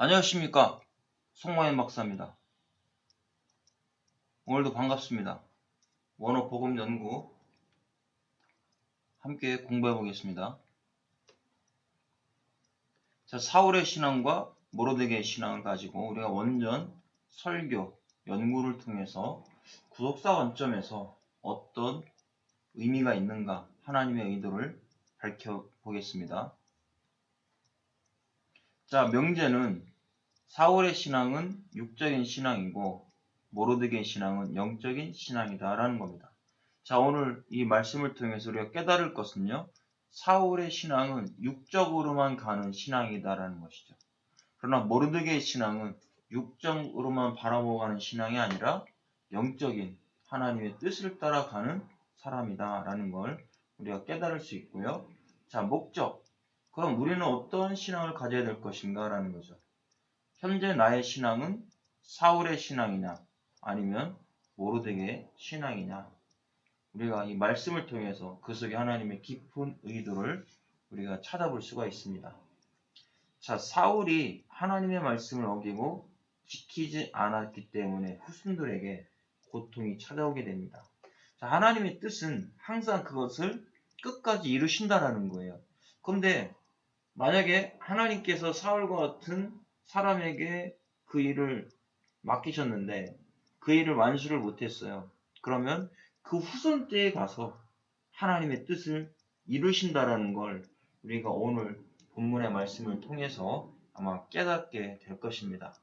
안녕하십니까, 송마현 박사입니다. 오늘도 반갑습니다. 원어복음연구 함께 공부해 보겠습니다. 자, 사울의 신앙과 모로데게의 신앙을 가지고 우리가 원전 설교 연구를 통해서 구속사 관점에서 어떤 의미가 있는가, 하나님의 의도를 밝혀보겠습니다. 자, 명제는 사울의 신앙은 육적인 신앙이고 모로데게의 신앙은 영적인 신앙이다 라는 겁니다. 자, 오늘 이 말씀을 통해서 우리가 깨달을 것은요, 사울의 신앙은 육적으로만 가는 신앙이다 라는 것이죠. 그러나 모르드게의 신앙은 육적으로만 바라보고 가는 신앙이 아니라 영적인 하나님의 뜻을 따라가는 사람이다 라는 걸 우리가 깨달을 수 있고요. 자, 목적. 그럼 우리는 어떤 신앙을 가져야 될 것인가 라는 거죠. 현재 나의 신앙은 사울의 신앙이냐 아니면 모르드게의 신앙이냐, 우리가 이 말씀을 통해서 그 속에 하나님의 깊은 의도를 우리가 찾아볼 수가 있습니다. 자, 사울이 하나님의 말씀을 어기고 지키지 않았기 때문에 후손들에게 고통이 찾아오게 됩니다. 자, 하나님의 뜻은 항상 그것을 끝까지 이루신다라는 거예요. 그런데 만약에 하나님께서 사울과 같은 사람에게 그 일을 맡기셨는데 그 일을 완수를 못했어요. 그러면 그 후손 때에 가서 하나님의 뜻을 이루신다라는 걸 우리가 오늘 본문의 말씀을 통해서 아마 깨닫게 될 것입니다.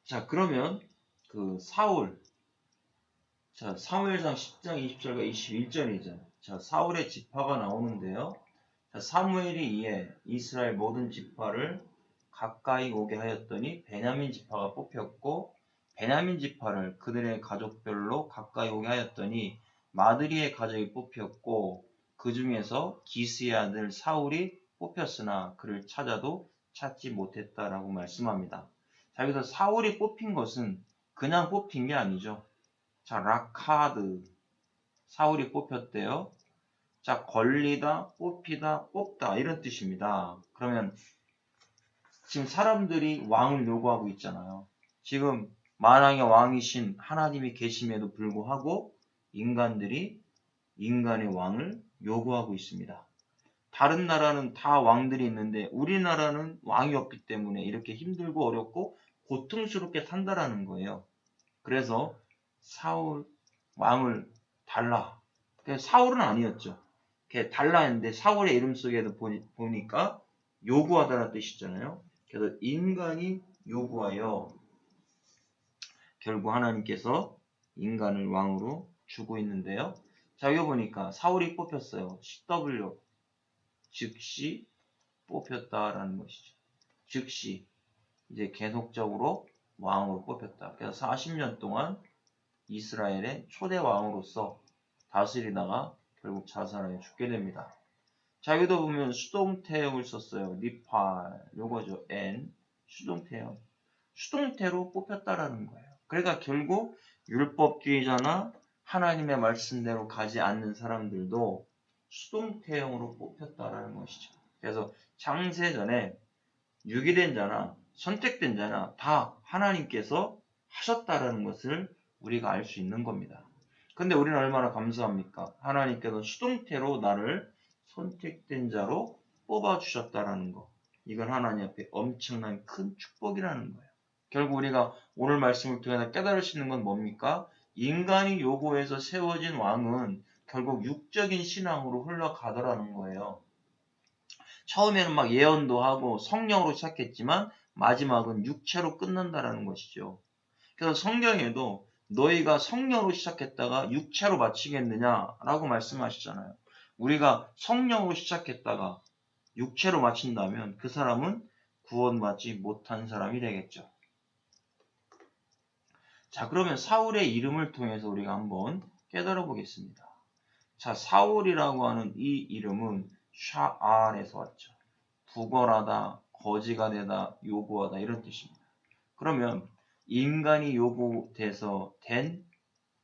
자, 그러면 그 사울, 자, 사무엘상 10장 20절과 21절이죠. 자, 사울의 지파가 나오는데요. 자, 사무엘이 이에 이스라엘 모든 지파를 가까이 오게 하였더니 베냐민 지파가 뽑혔고, 베냐민 지파를 그들의 가족별로 가까이 오게 하였더니 마드리의 가족이 뽑혔고, 그 중에서 기스의 아들 사울이 뽑혔으나 그를 찾아도 찾지 못했다라고 말씀합니다. 자, 여기서 사울이 뽑힌 것은 그냥 뽑힌 게 아니죠. 자, 라카드, 사울이 뽑혔대요. 자, 걸리다, 뽑히다, 뽑다 이런 뜻입니다. 그러면 지금 사람들이 왕을 요구하고 있잖아요. 지금 만왕의 왕이신 하나님이 계심에도 불구하고 인간들이 인간의 왕을 요구하고 있습니다. 다른 나라는 다 왕들이 있는데 우리나라는 왕이 없기 때문에 이렇게 힘들고 어렵고 고통스럽게 산다라는 거예요. 그래서 사울 왕을 달라. 사울은 아니었죠. 달라 했는데 사울의 이름 속에도 보니까 요구하다는 뜻이잖아요. 그래서 인간이 요구하여 결국 하나님께서 인간을 왕으로 주고 있는데요. 자, 여기 보니까 사울이 뽑혔어요. CW, 즉시 뽑혔다라는 것이죠. 즉시 이제 계속적으로 왕으로 뽑혔다. 그래서 40년 동안 이스라엘의 초대 왕으로서 다스리다가 결국 자살하여 죽게 됩니다. 자, 여기도 보면 수동태형을 썼어요. 니팔, 요거죠. N, 수동태형. 수동태로 뽑혔다라는 거예요. 그러니까 결국 율법주의자나 하나님의 말씀대로 가지 않는 사람들도 수동태형으로 뽑혔다라는 것이죠. 그래서 창세전에 유기된 자나 선택된 자나 다 하나님께서 하셨다라는 것을 우리가 알 수 있는 겁니다. 근데 우리는 얼마나 감사합니까? 하나님께서 수동태로 나를 선택된 자로 뽑아주셨다라는 거. 이건 하나님 앞에 엄청난 큰 축복이라는 거예요. 결국 우리가 오늘 말씀을 통해서 깨달을 수 있는 건 뭡니까? 인간이 요구해서 세워진 왕은 결국 육적인 신앙으로 흘러가더라는 거예요. 처음에는 막 예언도 하고 성령으로 시작했지만 마지막은 육체로 끝난다라는 것이죠. 그래서 성경에도 너희가 성령으로 시작했다가 육체로 마치겠느냐라고 말씀하시잖아요. 우리가 성령으로 시작했다가 육체로 마친다면 그 사람은 구원받지 못한 사람이 되겠죠. 자, 그러면 사울의 이름을 통해서 우리가 한번 깨달아 보겠습니다. 자, 사울이라고 하는 이 이름은 샤알에서 왔죠. 부걸하다, 거지가 되다, 요구하다 이런 뜻입니다. 그러면 인간이 요구돼서 된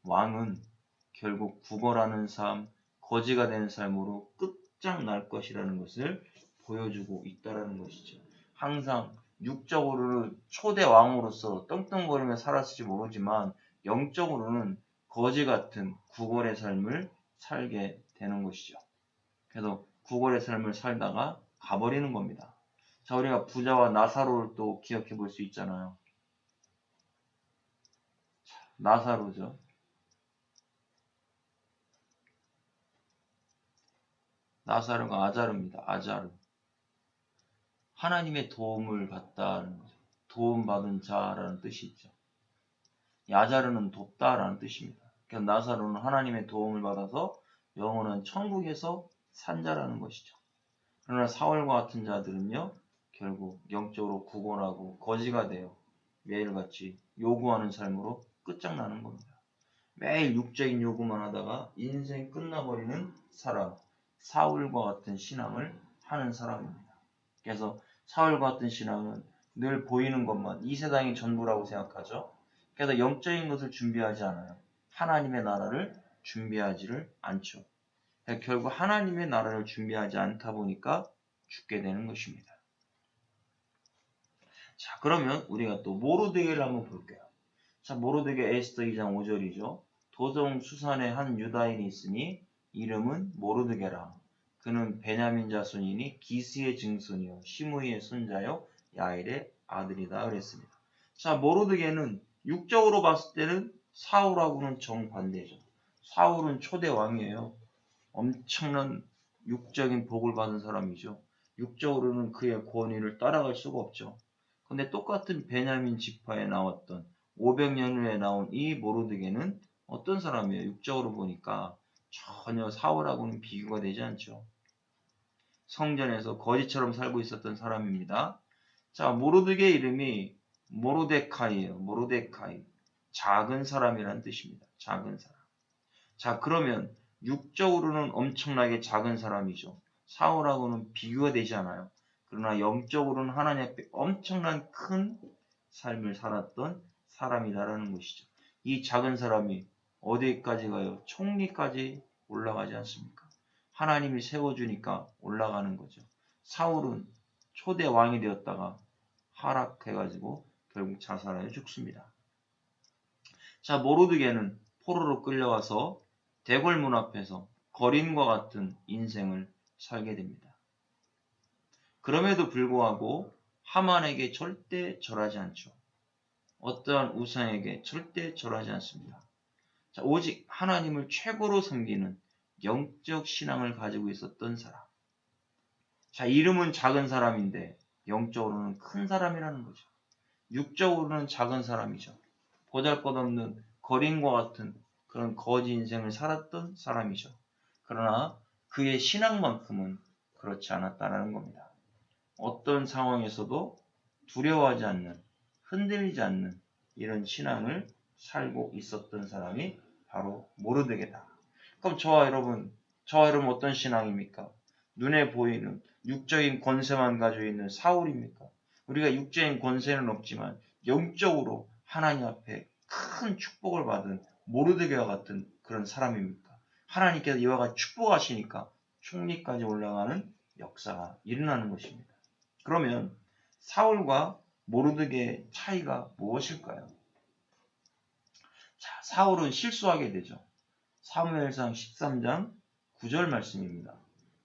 왕은 결국 구걸하는 삶, 거지가 되는 삶으로 끝장날 것이라는 것을 보여주고 있다는 것이죠. 항상 육적으로는 초대 왕으로서 떵떵거리며 살았을지 모르지만 영적으로는 거지 같은 구걸의 삶을 살게 되는 것이죠. 그래서 구걸의 삶을 살다가 가버리는 겁니다. 자, 우리가 부자와 나사로를 또 기억해 볼 수 있잖아요. 나사로죠. 나사로가 아자르입니다. 아자르. 하나님의 도움을 받다는 거죠. 도움받은 자라는 뜻이 있죠. 아자르는 돕다라는 뜻입니다. 그러니까 나사로는 하나님의 도움을 받아서 영원한 천국에서 산 자라는 것이죠. 그러나 사울과 같은 자들은요, 결국 영적으로 구걸하고 거지가 되어 매일같이 요구하는 삶으로 끝장나는 겁니다. 매일 육적인 요구만 하다가 인생 끝나버리는 사람, 사울과 같은 신앙을 하는 사람입니다. 그래서 사울과 같은 신앙은 늘 보이는 것만 이 세상이 전부라고 생각하죠. 그래서 영적인 것을 준비하지 않아요. 하나님의 나라를 준비하지를 않죠. 결국 하나님의 나라를 준비하지 않다 보니까 죽게 되는 것입니다. 자, 그러면 우리가 또 모르드게를 한번 볼게요. 자, 모르드게 에스더 2장 5절이죠. 도성 수산에 한 유다인이 있으니 이름은 모르드게라. 그는 베냐민 자손이니 기스의 증손이요 시므이의 손자요 야일의 아들이다 그랬습니다. 자, 모르드게는 육적으로 봤을 때는 사울하고는 정반대죠. 사울은 초대 왕이에요. 엄청난 육적인 복을 받은 사람이죠. 육적으로는 그의 권위를 따라갈 수가 없죠. 근데 똑같은 베냐민 지파에 나왔던 500년 후에 나온 이 모르드게는 어떤 사람이에요? 육적으로 보니까 전혀 사울하고는 비교가 되지 않죠. 성전에서 거지처럼 살고 있었던 사람입니다. 자, 모르드게 이름이 모르데카이예요. 모르데카이. 작은 사람이라는 뜻입니다. 작은 사람. 자, 그러면 육적으로는 엄청나게 작은 사람이죠. 사울하고는 비교가 되지 않아요. 그러나 영적으로는 하나님 앞에 엄청난 큰 삶을 살았던 사람이다라는 것이죠. 이 작은 사람이 어디까지 가요? 총리까지 올라가지 않습니까? 하나님이 세워주니까 올라가는 거죠. 사울은 초대 왕이 되었다가 하락해가지고 결국 자살하여 죽습니다. 자, 모르드게는 포로로 끌려와서 대궐문 앞에서 거린과 같은 인생을 살게 됩니다. 그럼에도 불구하고 하만에게 절대 절하지 않죠. 어떠한 우상에게 절대 절하지 않습니다. 자, 오직 하나님을 최고로 섬기는 영적 신앙을 가지고 있었던 사람. 자, 이름은 작은 사람인데 영적으로는 큰 사람이라는 거죠. 육적으로는 작은 사람이죠. 보잘것없는 거린과 같은 그런 거지 인생을 살았던 사람이죠. 그러나 그의 신앙만큼은 그렇지 않았다는 겁니다. 어떤 상황에서도 두려워하지 않는, 흔들리지 않는 이런 신앙을 살고 있었던 사람이 바로 모르드게다. 그럼 저와 여러분 어떤 신앙입니까? 눈에 보이는 육적인 권세만 가지고 있는 사울입니까? 우리가 육적인 권세는 없지만 영적으로 하나님 앞에 큰 축복을 받은 모르드게와 같은 그런 사람입니까? 하나님께서 이와 같이 축복하시니까 총리까지 올라가는 역사가 일어나는 것입니다. 그러면 사울과 모르드게의 차이가 무엇일까요? 자, 사울은 실수하게 되죠. 사무엘상 13장 9절 말씀입니다.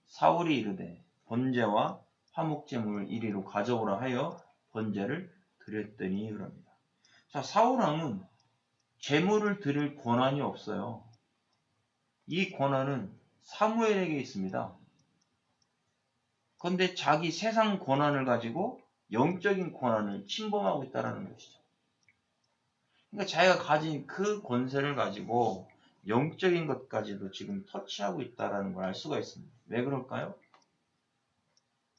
사울이 이르되 번제와 화목제물을 이리로 가져오라 하여 번제를 드렸더니 그럽니다. 자, 사울왕은 제물을 드릴 권한이 없어요. 이 권한은 사무엘에게 있습니다. 그런데 자기 세상 권한을 가지고 영적인 권한을 침범하고 있다는 것이죠. 그러니까 자기가 가진 그 권세를 가지고 영적인 것까지도 지금 터치하고 있다는 걸 알 수가 있습니다. 왜 그럴까요?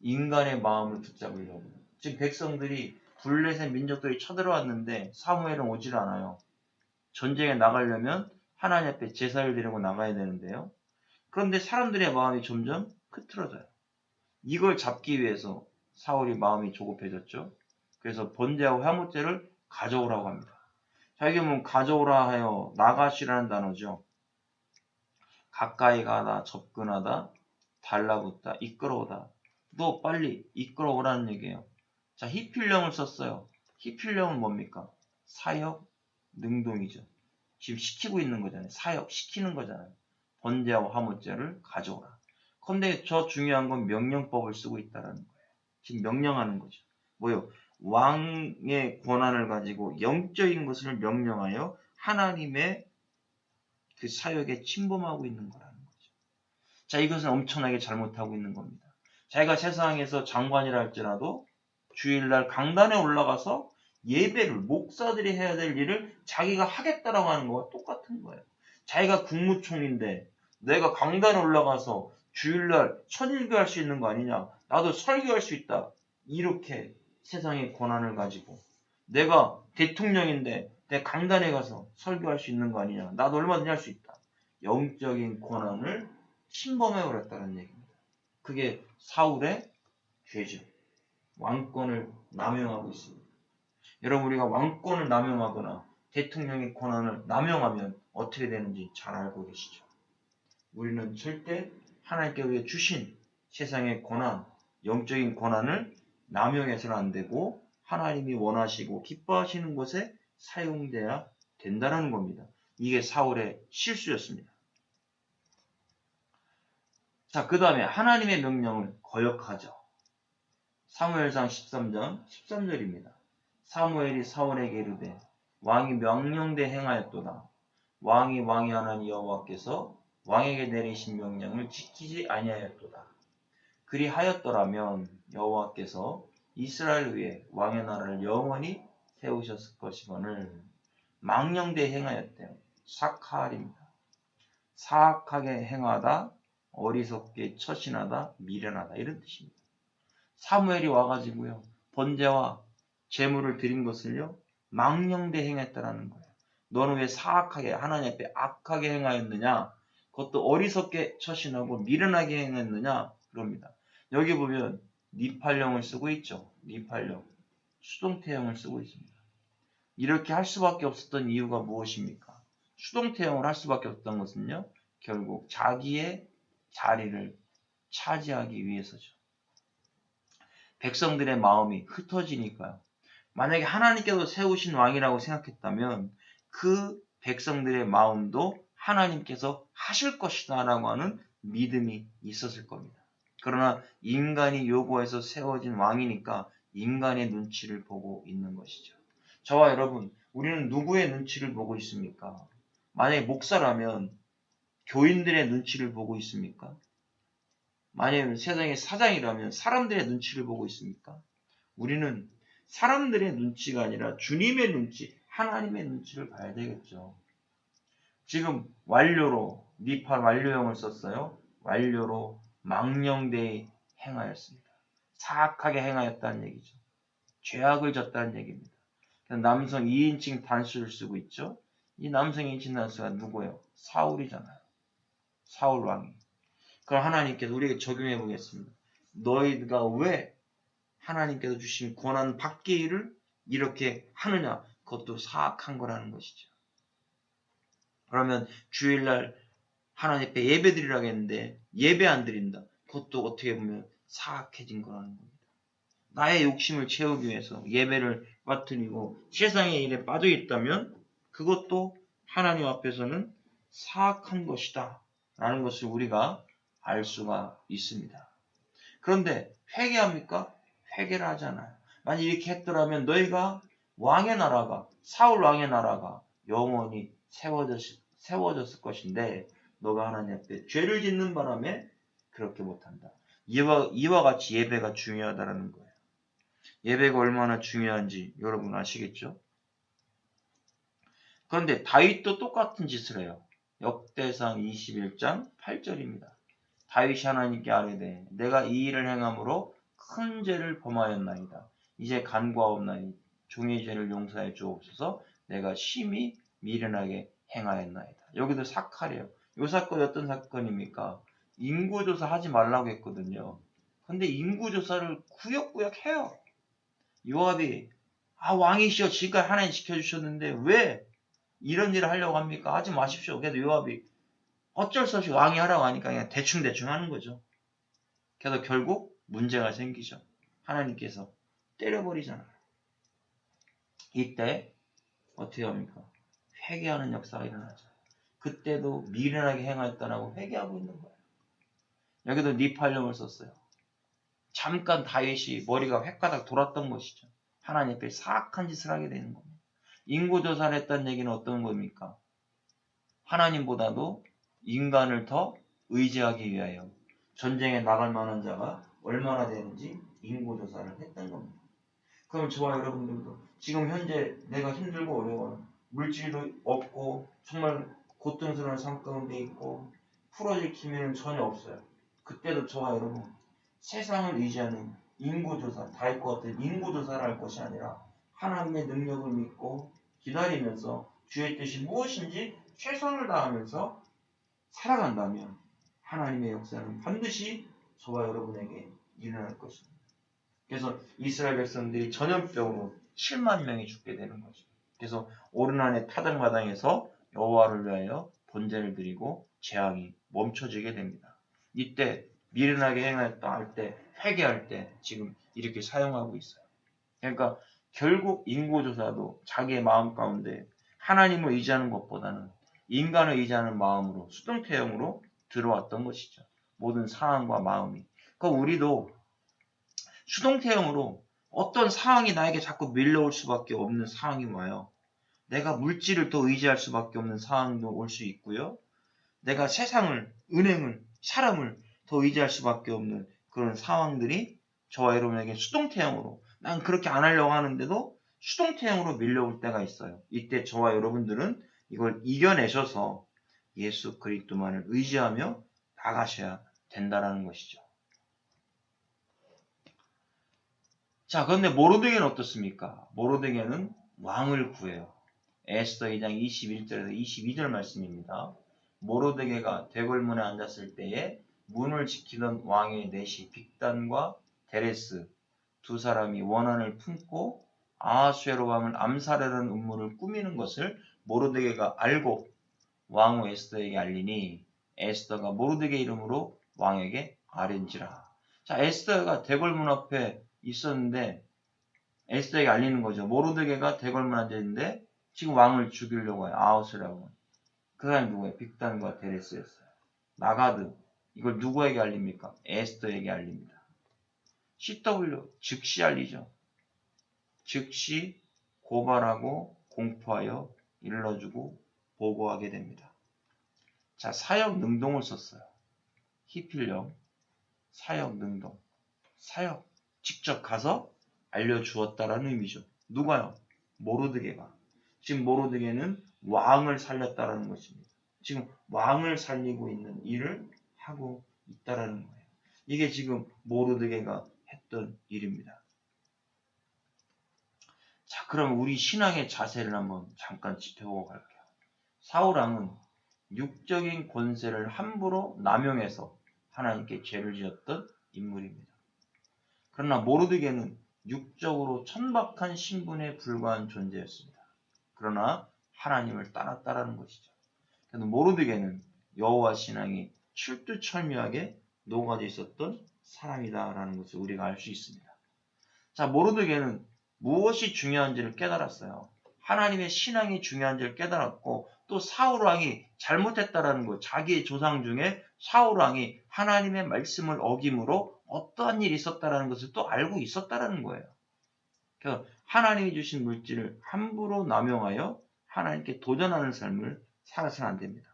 인간의 마음을 붙잡으려고. 지금 백성들이 블레셋 민족들이 쳐들어왔는데 사무엘은 오질 않아요. 전쟁에 나가려면 하나님 앞에 제사를 드리고 나가야 되는데요. 그런데 사람들의 마음이 점점 흐트러져요. 이걸 잡기 위해서 사울이 마음이 조급해졌죠. 그래서 번제하고 화목제를 가져오라고 합니다. 자, 이게 뭐 가져오라 하여 나가시라는 단어죠. 가까이 가다, 접근하다, 달라붙다, 이끌어오다. 너 빨리 이끌어오라는 얘기예요. 자, 히필령을 썼어요. 히필령은 뭡니까? 사역, 능동이죠. 지금 시키고 있는 거잖아요. 사역, 시키는 거잖아요. 번제와 화목제를 가져오라. 근데 저 중요한 건 명령법을 쓰고 있다는 거예요. 지금 명령하는 거죠. 뭐요? 왕의 권한을 가지고 영적인 것을 명령하여 하나님의 그 사역에 침범하고 있는 거라는 거죠. 자, 이것은 엄청나게 잘못하고 있는 겁니다. 자기가 세상에서 장관이라 할지라도 주일날 강단에 올라가서 예배를 목사들이 해야 될 일을 자기가 하겠다라고 하는 거와 똑같은 거예요. 자기가 국무총리인데 내가 강단에 올라가서 주일날 천일교할 수 있는 거 아니냐? 나도 설교할 수 있다. 이렇게 세상의 권한을 가지고 내가 대통령인데 내 강단에 가서 설교할 수 있는 거 아니냐? 나도 얼마든지 할 수 있다. 영적인 권한을 침범해버렸다는 얘기입니다. 그게 사울의 죄죠. 왕권을 남용하고 있습니다. 여러분, 우리가 왕권을 남용하거나 대통령의 권한을 남용하면 어떻게 되는지 잘 알고 계시죠? 우리는 절대 하나님께 우리가 주신 세상의 권한, 영적인 권한을 남용해서는 안 되고 하나님이 원하시고 기뻐하시는 곳에 사용돼야 된다는 겁니다. 이게 사울의 실수였습니다. 자, 그 다음에 하나님의 명령을 거역하죠. 사무엘상 13장 13절입니다. 사무엘이 사울에게 이르되 왕이 명령대 행하였도다. 왕이 하나님 여호와께서 왕에게 내리신 명령을 지키지 아니하였도다. 그리하였더라면 여호와께서 이스라엘 위에 왕의 나라를 영원히 세우셨을 것이거늘 망령대 행하였대요. 사카알입니다. 사악하게 행하다, 어리석게 처신하다, 미련하다 이런 뜻입니다. 사무엘이 와가지고요 번제와 제물을 드린 것을요 망령되 행했다라는 거예요. 너는 왜 사악하게 하나님 앞에 악하게 행하였느냐? 그것도 어리석게 처신하고 미련하게 행했느냐? 그럽니다. 여기 보면 니팔령을 쓰고 있죠. 니팔령 수동태형을 쓰고 있습니다. 이렇게 할 수밖에 없었던 이유가 무엇입니까? 수동태형을 할 수밖에 없었던 것은요 결국 자기의 자리를 차지하기 위해서죠. 백성들의 마음이 흩어지니까요. 만약에 하나님께서 세우신 왕이라고 생각했다면 그 백성들의 마음도 하나님께서 하실 것이다 라고 하는 믿음이 있었을 겁니다. 그러나 인간이 요구해서 세워진 왕이니까 인간의 눈치를 보고 있는 것이죠. 저와 여러분, 우리는 누구의 눈치를 보고 있습니까? 만약에 목사라면 교인들의 눈치를 보고 있습니까? 만약에 세상의 사장이라면 사람들의 눈치를 보고 있습니까? 우리는 사람들의 눈치가 아니라 주님의 눈치, 하나님의 눈치를 봐야 되겠죠. 지금 완료로 니팔 완료형을 썼어요. 완료로 망령되이 행하였습니다. 사악하게 행하였다는 얘기죠. 죄악을 졌다는 얘기입니다. 남성 2인칭 단수를 쓰고 있죠. 이 남성 2인칭 단수가 누구예요? 사울이잖아요. 사울 왕이. 그럼 하나님께서 우리에게 적용해 보겠습니다. 너희가 왜 하나님께서 주신 권한 받기 일을 이렇게 하느냐? 그것도 사악한 거라는 것이죠. 그러면 주일날 하나님 앞에 예배 드리라고 했는데 예배 안 드린다. 그것도 어떻게 보면 사악해진 거라는 겁니다. 나의 욕심을 채우기 위해서 예배를 빠뜨리고 세상의 일에 빠져 있다면 그것도 하나님 앞에서는 사악한 것이다 라는 것을 우리가 알 수가 있습니다. 그런데 회개합니까? 회개를 하잖아요. 만약 이렇게 했더라면 너희가 왕의 나라가 사울 왕의 나라가 영원히 세워졌을 것인데 너가 하나님 앞에 죄를 짓는 바람에 그렇게 못한다. 이와 같이 예배가 중요하다는 거예요. 예배가 얼마나 중요한지 여러분 아시겠죠? 그런데 다윗도 똑같은 짓을 해요. 역대상 21장 8절입니다. 다윗이 하나님께 아뢰되 내가 이 일을 행함으로 큰 죄를 범하였나이다. 이제 간과없나니 종의 죄를 용서해 주옵소서. 내가 심히 미련하게 행하였나이다. 여기도 사칼이에요. 이 사건이 어떤 사건입니까? 인구조사 하지 말라고 했거든요. 근데 인구조사를 구역구역 해요. 요압이 왕이시여 지금까지 하나님 지켜주셨는데 왜 이런 일을 하려고 합니까? 하지 마십시오. 그래도 요압이 어쩔 수 없이 왕이 하라고 하니까 그냥 대충 하는 거죠. 그래서 결국 문제가 생기죠. 하나님께서 때려버리잖아요. 이때 어떻게 합니까? 회개하는 역사가 일어나죠. 그때도 미련하게 행하였다라고 회개하고 있는 거예요. 여기도 니팔령을 썼어요. 잠깐 다윗이 머리가 획가닥 돌았던 것이죠. 하나님 앞에 사악한 짓을 하게 되는 겁니다. 인구조사를 했다는 얘기는 어떤 겁니까? 하나님보다도 인간을 더 의지하기 위하여 전쟁에 나갈 만한 자가 얼마나 되는지 인구조사를 했던 겁니다. 그럼 저와 여러분들도 지금 현재 내가 힘들고 어려워 물질도 없고 정말 고통스러운 삶 가운데 있고 풀어질 기미는 전혀 없어요. 그때도 저와 여러분 세상을 의지하는 인구조사, 다윗과 같은 인구조사를 할 것이 아니라 하나님의 능력을 믿고 기다리면서 주의 뜻이 무엇인지 최선을 다하면서 살아간다면 하나님의 역사는 반드시 저와 여러분에게 일어날 것입니다. 그래서 이스라엘 백성들이 전염병으로 7만 명이 죽게 되는 거죠. 그래서 오른 한해 타작마당에서 여호와를 위하여 번제를 드리고 재앙이 멈춰지게 됩니다. 이때 미련하게 행했다 할 때, 회개할 때 지금 이렇게 사용하고 있어요. 그러니까 결국 인구조사도 자기의 마음 가운데 하나님을 의지하는 것보다는 인간을 의지하는 마음으로 수동태형으로 들어왔던 것이죠. 모든 상황과 마음이. 그러니까 우리도 수동태형으로 어떤 상황이 나에게 자꾸 밀려올 수밖에 없는 상황이 와요. 내가 물질을 더 의지할 수밖에 없는 상황도 올 수 있고요. 내가 세상을, 은행을, 사람을 더 의지할 수밖에 없는 그런 상황들이 저와 여러분에게 수동태형으로, 난 그렇게 안 하려고 하는데도 수동태형으로 밀려올 때가 있어요. 이때 저와 여러분들은 이걸 이겨내셔서 예수 그리스도만을 의지하며 나가셔야 된다는 것이죠. 자, 그런데 모르드게는 어떻습니까? 모르드게는 왕을 구해요. 에스더 2장 21절에서 22절 말씀입니다. 모르드게가 대궐문에 앉았을 때에 문을 지키던 왕의 넷이 빅단과 데레스 두 사람이 원한을 품고 아하수에로 왕을 암살하려는 음모를 꾸미는 것을 모르드게가 알고 왕후 에스더에게 알리니 에스더가 모르드게 이름으로 왕에게 아뢰니라. 자, 에스더가 대궐문 앞에 있었는데 에스더에게 알리는 거죠. 모르드게가 대궐문 앉아 있는데 지금 왕을 죽이려고 해요. 아하수라고. 그 사람이 누구예요? 빅단과 데레스였어요. 나가드. 이걸 누구에게 알립니까? 에스더에게 알립니다. CW 즉시 알리죠. 즉시 고발하고 공포하여 일러주고 보고하게 됩니다. 자, 사역 능동을 썼어요. 히필령, 사역 능동, 사역 직접 가서 알려주었다라는 의미죠. 누가요? 모르드게가. 지금 모르드게는 왕을 살렸다라는 것입니다. 지금 왕을 살리고 있는 일을 하고 있다라는 거예요. 이게 지금 모르드게가 했던 일입니다. 자, 그럼 우리 신앙의 자세를 한번 잠깐 짚어보고 갈게요. 사울왕은 육적인 권세를 함부로 남용해서 하나님께 죄를 지었던 인물입니다. 그러나 모르드게는 육적으로 천박한 신분에 불과한 존재였습니다. 그러나 하나님을 따랐다라는 것이죠. 그래서 모르드게는 여호와 신앙이 철두철미하게 녹아져 있었던 사람이다라는 것을 우리가 알 수 있습니다. 자, 모르드게는 무엇이 중요한지를 깨달았어요. 하나님의 신앙이 중요한지를 깨달았고 또 사울 왕이 잘못했다라는 것, 자기의 조상 중에 사울 왕이 하나님의 말씀을 어김으로 어떠한 일이 있었다라는 것을 또 알고 있었다라는 거예요. 그래서 하나님이 주신 물질을 함부로 남용하여 하나님께 도전하는 삶을 살아서는 안 됩니다.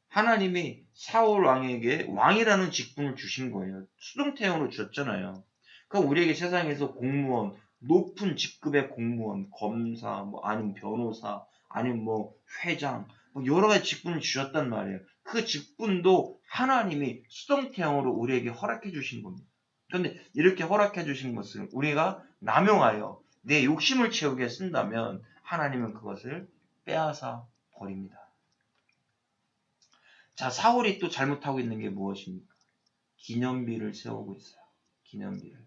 하나님이 사울 왕에게 왕이라는 직분을 주신 거예요. 수동태형으로 주셨잖아요. 그러니까 우리에게 세상에서 공무원, 높은 직급의 공무원, 검사, 아니면 변호사, 아니면 회장, 여러 가지 직분을 주셨단 말이에요. 그 직분도 하나님이 수동태형으로 우리에게 허락해 주신 겁니다. 그런데 이렇게 허락해 주신 것을 우리가 남용하여 내 욕심을 채우게 쓴다면 하나님은 그것을 빼앗아 버립니다. 자, 사울이 또 잘못하고 있는 게 무엇입니까? 기념비를 세우고 있어요. 기념비를.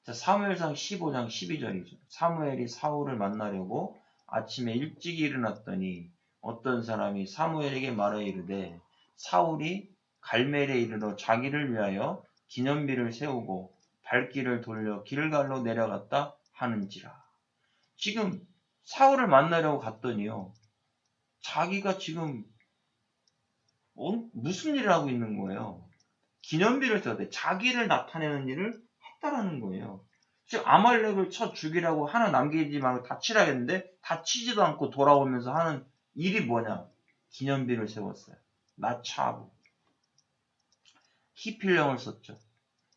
자, 사무엘상 15장 12절이죠. 사무엘이 사울을 만나려고 아침에 일찍 일어났더니 어떤 사람이 사무엘에게 말하여 이르되 사울이 갈멜에 이르러 자기를 위하여 기념비를 세우고 발길을 돌려 길갈로 내려갔다 하는지라. 지금 사울을 만나려고 갔더니요. 자기가 지금 무슨 일을 하고 있는 거예요. 기념비를 써야 돼. 자기를 나타내는 일을 했다라는 거예요. 지금 아말렉을 쳐 죽이라고 하나 남기지 말고 다 치라겠는데 다 치지도 않고 돌아오면서 하는 일이 뭐냐. 기념비를 세웠어요. 나차하고 히필령을 썼죠.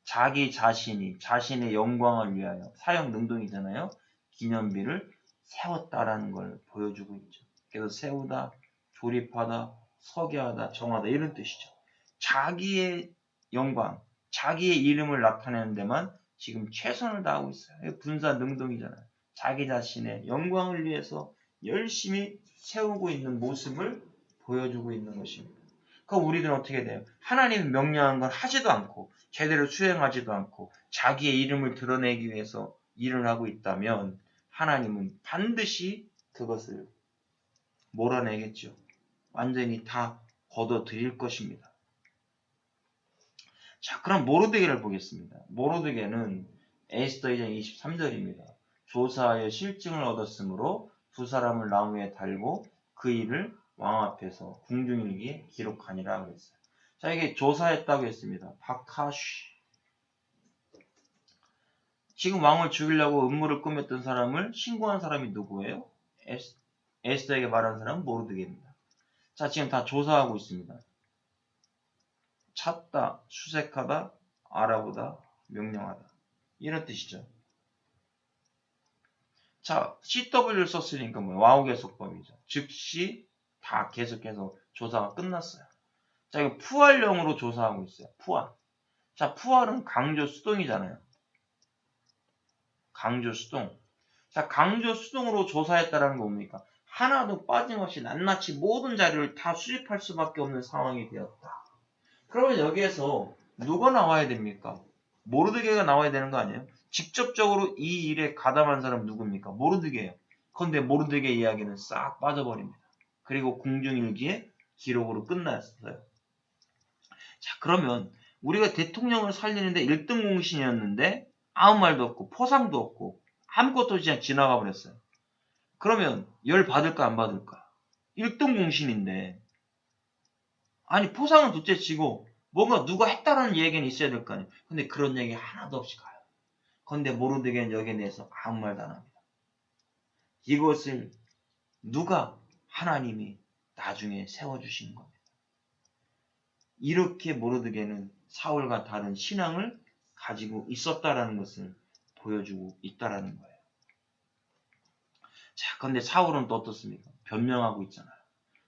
자기 자신이 자신의 영광을 위하여 사형 능동이잖아요. 기념비를 세웠다라는 걸 보여주고 있죠. 그래서 세우다, 조립하다, 서게하다, 정하다 이런 뜻이죠. 자기의 영광, 자기의 이름을 나타내는 데만 지금 최선을 다하고 있어요. 분사 능동이잖아요. 자기 자신의 영광을 위해서 열심히 세우고 있는 모습을 보여주고 있는 것입니다. 그럼 우리들은 어떻게 돼요? 하나님이 명령한 건 하지도 않고 제대로 수행하지도 않고 자기의 이름을 드러내기 위해서 일을 하고 있다면 하나님은 반드시 그것을 몰아내겠죠. 완전히 다 걷어들일 것입니다. 자, 그럼 모르드게를 보겠습니다. 모르드게는 에스더 2장 23절입니다. 조사하여 실증을 얻었으므로 두 사람을 나무에 달고 그 일을 왕 앞에서 궁중일기에 기록하니라 그랬어요. 자, 이게 조사했다고 했습니다. 바카쉬. 지금 왕을 죽이려고 음모를 꾸몄던 사람을 신고한 사람이 누구예요? 에스더에게 말한 사람은 모르드게입니다. 자, 지금 다 조사하고 있습니다. 찾다, 수색하다, 알아보다, 명령하다. 이런 뜻이죠. 자, CW를 썼으니까 뭐예요? 와우계속법이죠. 즉시 다 계속해서 조사가 끝났어요. 자, 이거 푸활용으로 조사하고 있어요. 푸활. 자, 푸활은 강조 수동이잖아요. 강조 수동. 자, 강조 수동으로 조사했다라는 거 뭡니까? 하나도 빠짐없이 낱낱이 모든 자료를 다 수집할 수밖에 없는 상황이 되었다. 그러면 여기에서 누가 나와야 됩니까? 모르드게가 나와야 되는 거 아니에요? 직접적으로 이 일에 가담한 사람 누굽니까? 모르드게예요. 그런데 모르드게 이야기는 싹 빠져버립니다. 그리고 궁중일기에 기록으로 끝났어요. 자, 그러면 우리가 대통령을 살리는데 1등 공신이었는데 아무 말도 없고 포상도 없고 아무것도 그냥 지나가 버렸어요. 그러면 열 받을까 안 받을까? 1등 공신인데 아니 포상은 둘째치고 뭔가 누가 했다라는 얘기는 있어야 될 거 아니에요. 근데 그런 얘기 하나도 없이 가요. 그런데 모르드게는 여기에 대해서 아무 말도 안 합니다. 이것을 누가 하나님이 나중에 세워주신 겁니다. 이렇게 모르드게는 사울과 다른 신앙을 가지고 있었다라는 것을 보여주고 있다라는 거예요. 자, 근데 사울은 또 어떻습니까? 변명하고 있잖아요.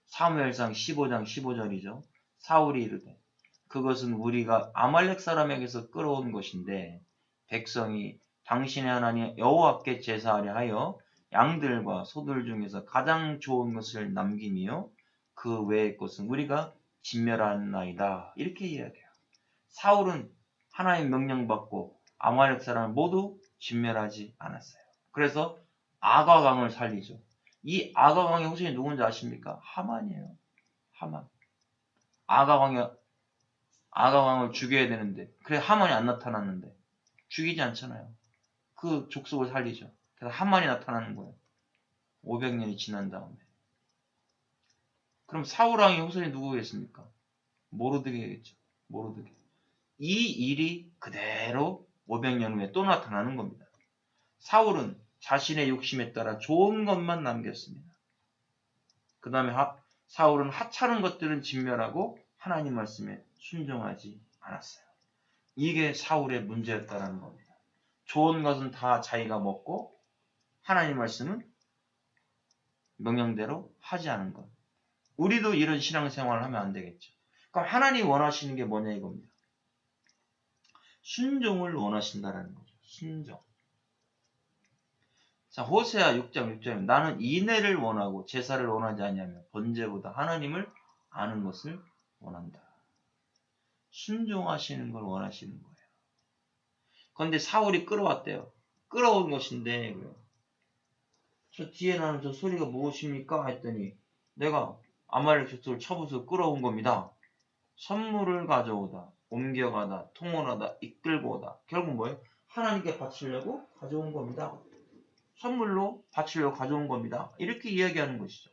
사무엘상 15장 15절이죠. 사울이 이르되 그것은 우리가 아말렉 사람에게서 끌어온 것인데 백성이 당신의 하나님 여호와께 제사하려 하여 양들과 소들 중에서 가장 좋은 것을 남김이요 그 외의 것은 우리가 진멸하나이다. 이렇게 이야기해요. 사울은 하나님 명령받고 아말렉 사람을 모두 진멸하지 않았어요. 그래서 아가강을 살리죠. 이 아가강의 후손이 누군지 아십니까? 하만이에요. 하만. 아가왕을 죽여야 되는데 그래 하만이 안 나타났는데 죽이지 않잖아요. 그 족속을 살리죠. 그래서 하만이 나타나는 거예요. 500년이 지난 다음에. 그럼 사울왕의 후손이 누구겠습니까? 모르드게겠죠. 모르드게. 이 일이 그대로 500년 후에 또 나타나는 겁니다. 사울은 자신의 욕심에 따라 좋은 것만 남겼습니다. 그 다음에 사울은 하찮은 것들은 진멸하고 하나님 말씀에 순종하지 않았어요. 이게 사울의 문제였다는 겁니다. 좋은 것은 다 자기가 먹고 하나님 말씀은 명령대로 하지 않은 것. 우리도 이런 신앙생활을 하면 안 되겠죠. 그럼 하나님 원하시는 게 뭐냐 이겁니다. 순종을 원하신다는 거죠. 순종. 자, 호세아 6장 6절에 나는 인애를 원하고 제사를 원하지 아니하며 번제보다 하나님을 아는 것을 원한다. 순종하시는 걸 원하시는 거예요. 그런데 사울이 끌어왔대요. 끌어온 것인데 저 뒤에 나는 저 소리가 무엇입니까? 했더니 내가 아말렉 족속을 쳐부숴 끌어온 겁니다. 선물을 가져오다, 옮겨가다, 통원하다, 이끌고 오다. 결국 뭐예요? 하나님께 바치려고 가져온 겁니다. 선물로 바치려고 가져온 겁니다. 이렇게 이야기하는 것이죠.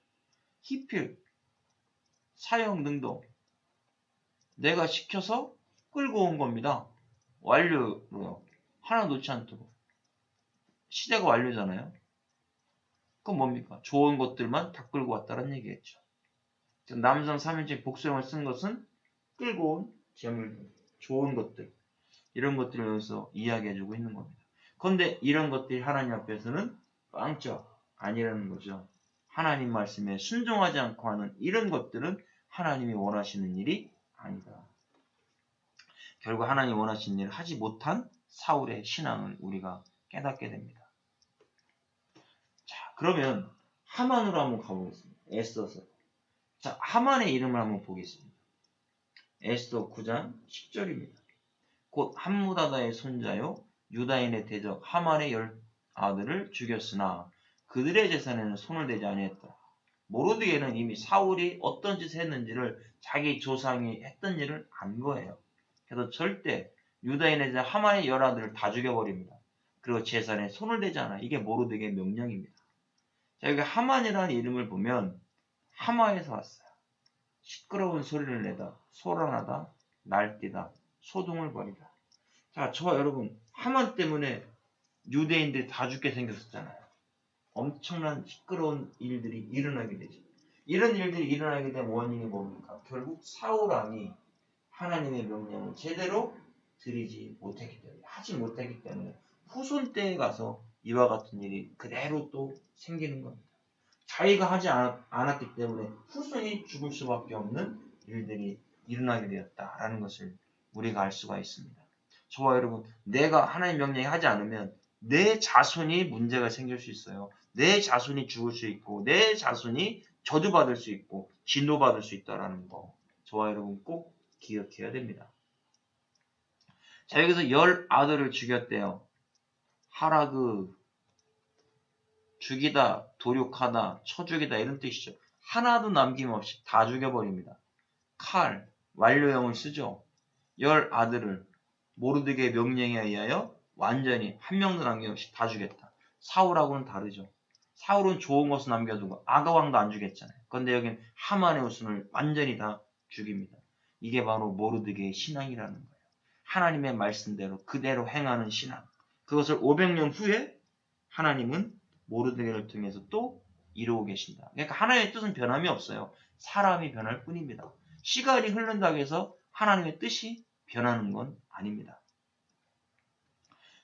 희필, 사형 등등 내가 시켜서 끌고 온 겁니다. 완료로요. 하나 놓지 않도록. 시대가 완료잖아요. 그건 뭡니까? 좋은 것들만 다 끌고 왔다는 얘기겠죠. 남성 3인칭 복수형을 쓴 것은 끌고 온 재물들, 좋은 것들, 이런 것들을 여기서 이야기해주고 있는 겁니다. 그런데 이런 것들이 하나님 앞에서는 빵쩍 아니라는 거죠. 하나님 말씀에 순종하지 않고 하는 이런 것들은 하나님이 원하시는 일이 아니다. 결국 하나님 원하시는 일을 하지 못한 사울의 신앙을 우리가 깨닫게 됩니다. 자, 그러면 하만으로 한번 가보겠습니다. 애써서. 자, 하만의 이름을 한번 보겠습니다. 에스더 9장 10절입니다. 곧 함무다다의 손자요 유다인의 대적 하만의 10아들을 죽였으나 그들의 재산에는 손을 대지 아니했다. 모르드게는 이미 사울이 어떤 짓을 했는지를 자기 조상이 했던 일을 안 거예요. 그래서 절대 유다인의 자 하만의 10아들을 다 죽여버립니다. 그리고 재산에 손을 대지 않아. 이게 모르드게의 명령입니다. 자, 여기 하만이라는 이름을 보면 하마에서 왔어요. 시끄러운 소리를 내다, 소란하다, 날뛰다, 소동을 벌이다. 자, 저와 여러분, 하만 때문에 유대인들이 다 죽게 생겼었잖아요. 엄청난 시끄러운 일들이 일어나게 되죠. 이런 일들이 일어나게 된 원인이 뭡니까? 결국 사울 왕이 하나님의 명령을 제대로 드리지 못했기 때문에, 하지 못했기 때문에 후손 때에 가서 이와 같은 일이 그대로 또 생기는 겁니다. 자기가 하지 않았기 때문에 후손이 죽을 수밖에 없는 일들이 일어나게 되었다라는 것을 우리가 알 수가 있습니다. 저와 여러분, 내가 하나님 명령에 하지 않으면 내 자손이 문제가 생길 수 있어요. 내 자손이 죽을 수 있고 내 자손이 저주받을 수 있고 진노받을 수 있다는 거 저와 여러분 꼭 기억해야 됩니다. 자, 여기서 10아들을 죽였대요. 하라그, 죽이다, 도륙하다, 쳐죽이다 이런 뜻이죠. 하나도 남김없이 다 죽여버립니다. 칼, 완료형을 쓰죠. 10아들을 모르드게의 명령에 의하여 완전히 한 명도 남김없이 다 죽였다. 사울하고는 다르죠. 사울은 좋은 것을 남겨두고 아가왕도 안 죽였잖아요. 그런데 여기는 하만의 후손을 완전히 다 죽입니다. 이게 바로 모르드게의 신앙이라는 거예요. 하나님의 말씀대로 그대로 행하는 신앙. 그것을 500년 후에 하나님은 모르드게를 통해서 또 이루고 계신다. 그러니까 하나님의 뜻은 변함이 없어요. 사람이 변할 뿐입니다. 시간이 흐른다고 해서 하나님의 뜻이 변하는 건 아닙니다.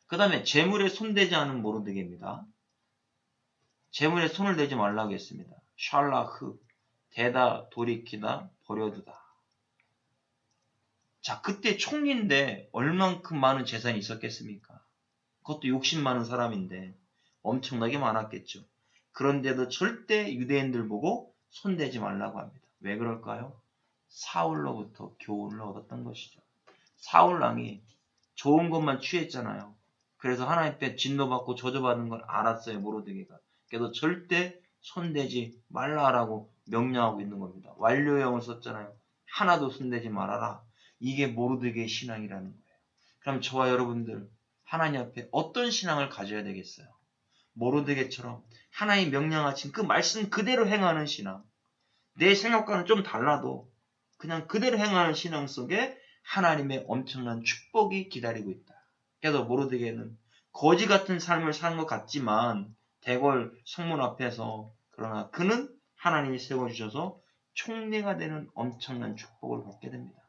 그 다음에 재물에 손대지 않은 모르드게입니다. 재물에 손을 대지 말라고 했습니다. 샬라흐, 대다, 돌이키다, 버려두다. 자, 그때 총리인데 얼만큼 많은 재산이 있었겠습니까? 그것도 욕심 많은 사람인데 엄청나게 많았겠죠. 그런데도 절대 유대인들 보고 손대지 말라고 합니다. 왜 그럴까요? 사울로부터 교훈을 얻었던 것이죠. 사울 왕이 좋은 것만 취했잖아요. 그래서 하나님 앞에 진노받고 저주받는 걸 알았어요. 모르드게가. 그래서 절대 손대지 말라라고 명령하고 있는 겁니다. 완료형을 썼잖아요. 하나도 손대지 말아라. 이게 모르드게의 신앙이라는 거예요. 그럼 저와 여러분들 하나님 앞에 어떤 신앙을 가져야 되겠어요? 모르드게처럼 하나님 명령하신 그 말씀 그대로 행하는 신앙. 내 생각과는 좀 달라도 그냥 그대로 행하는 신앙 속에 하나님의 엄청난 축복이 기다리고 있다. 그래서 모르드게는 거지 같은 삶을 사는 것 같지만 대궐 성문 앞에서 그러나 그는 하나님이 세워주셔서 총리가 되는 엄청난 축복을 받게 됩니다.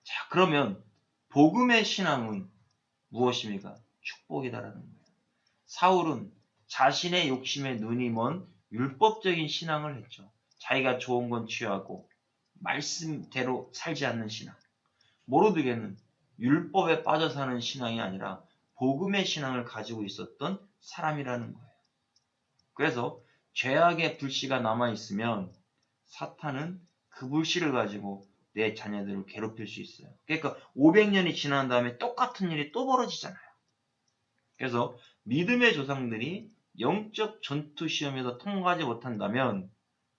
자, 그러면 복음의 신앙은 무엇입니까? 축복이다라는 거예요. 사울은 자신의 욕심에 눈이 먼 율법적인 신앙을 했죠. 자기가 좋은 건 취하고 말씀대로 살지 않는 신앙. 모르드게는 율법에 빠져 사는 신앙이 아니라 복음의 신앙을 가지고 있었던 사람이라는 거예요. 그래서 죄악의 불씨가 남아있으면 사탄은 그 불씨를 가지고 내 자녀들을 괴롭힐 수 있어요. 그러니까 500년이 지난 다음에 똑같은 일이 또 벌어지잖아요. 그래서 믿음의 조상들이 영적 전투 시험에서 통과하지 못한다면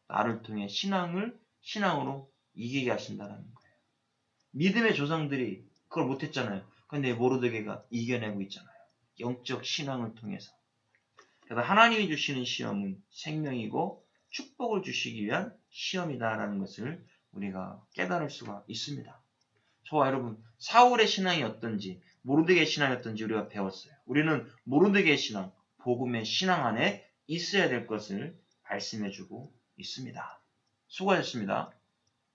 나를 통해 신앙으로 이기게 하신다는 거예요. 믿음의 조상들이 그걸 못했잖아요. 근데 모르드게가 이겨내고 있잖아요. 영적 신앙을 통해서. 그래서 하나님이 주시는 시험은 생명이고 축복을 주시기 위한 시험이다라는 것을 우리가 깨달을 수가 있습니다. 저와 여러분, 사울의 신앙이 어떤지, 모르드게의 신앙이 어떤지 우리가 배웠어요. 우리는 모르드게의 신앙, 복음의 신앙 안에 있어야 될 것을 말씀해주고 있습니다. 수고하셨습니다.